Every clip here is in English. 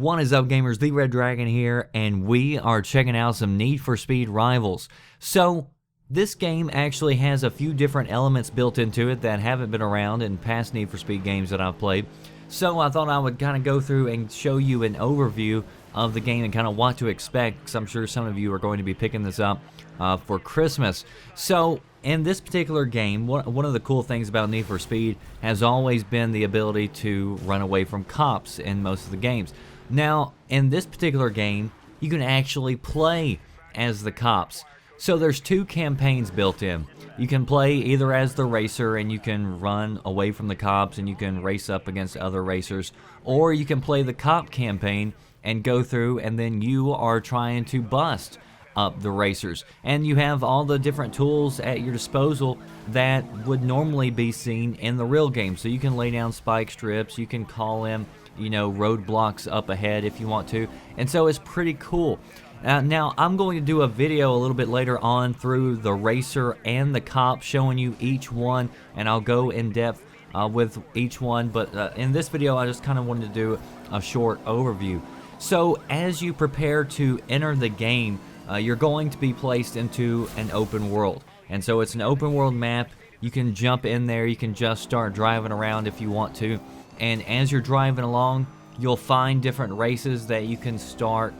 What is up, gamers? The Red Dragon here, and we are checking out some Need for Speed Rivals. So, this game actually has a few different elements built into it that haven't been around in past Need for Speed games that I've played. So I thought I would kind of go through and show you an overview of the game and kind of what to expect, because I'm sure some of you are going to be picking this up for Christmas. So, in this particular game, one of the cool things about Need for Speed has always been the ability to run away from cops in most of the games. Now, in this particular game, you can actually play as the cops. So there's two campaigns built in. You can play either as the racer and you can run away from the cops and you can race up against other racers, or you can play the cop campaign and go through and then you are trying to bust up the racers. And you have all the different tools at your disposal that would normally be seen in the real game. So you can lay down spike strips, you can call in, roadblocks up ahead if you want to, and so it's pretty cool. Now, I'm going to do a video a little bit later on through the racer and the cop, showing you each one, and I'll go in depth with each one, but in this video I just kind of wanted to do a short overview. So as you prepare to enter the game, you're going to be placed into an open world, and so it's an open world map. You can jump in there, you can just start driving around if you want to, and as you're driving along, you'll find different races that you can start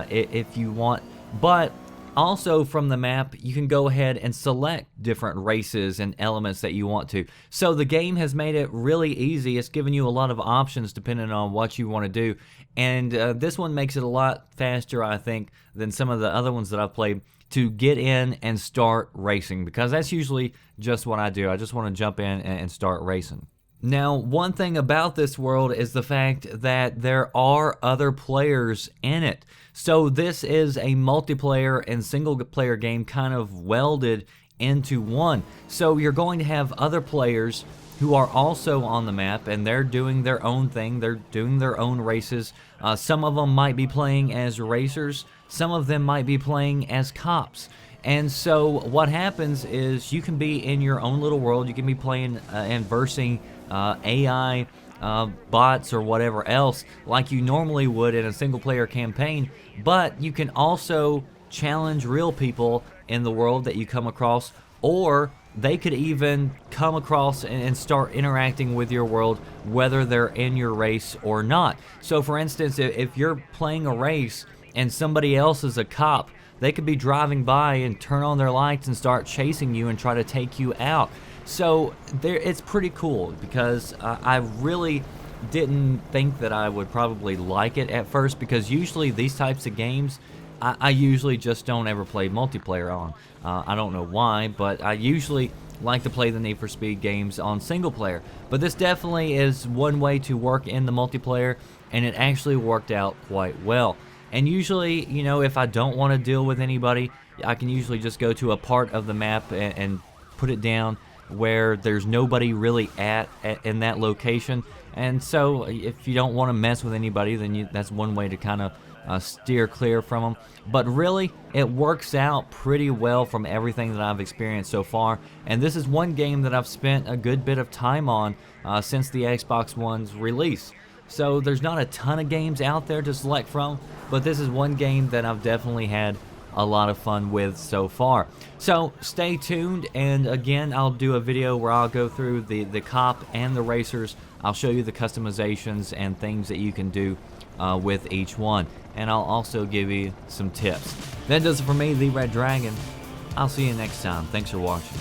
if you want. But also from the map, you can go ahead and select different races and elements that you want to. So the game has made it really easy. It's given you a lot of options depending on what you want to do. And this one makes it a lot faster, I think, than some of the other ones that I've played, to get in and start racing, because that's usually just what I do. I just want to jump in and start racing. Now, one thing about this world is the fact that there are other players in it. So this is a multiplayer and single player game kind of welded into one. So you're going to have other players who are also on the map, and they're doing their own thing. They're doing their own races. Some of them might be playing as racers. Some of them might be playing as cops. And so what happens is you can be in your own little world. You can be playing and versing AI bots or whatever else like you normally would in a single player campaign, but you can also challenge real people in the world that you come across, or they could even come across and start interacting with your world whether they're in your race or not. So for instance, if you're playing a race and somebody else is a cop, they could be driving by and turn on their lights and start chasing you and try to take you out. So it's pretty cool, because I really didn't think that I would probably like it at first, because usually these types of games I usually just don't ever play multiplayer on. I don't know why, but I usually like to play the Need for Speed games on single player. But this definitely is one way to work in the multiplayer, and it actually worked out quite well. And usually, if I don't want to deal with anybody, I can usually just go to a part of the map and put it down where there's nobody really in that location. And so if you don't want to mess with anybody, then that's one way to kind of steer clear from them. But really, it works out pretty well from everything that I've experienced so far. And this is one game that I've spent a good bit of time on since the Xbox One's release. So there's not a ton of games out there to select from, but this is one game that I've definitely had a lot of fun with so far. So stay tuned, and again, I'll do a video where I'll go through the cop and the racers. I'll show you the customizations and things that you can do with each one, and I'll also give you some tips. That does it for me, The Red Dragon. I'll see you next time. Thanks for watching.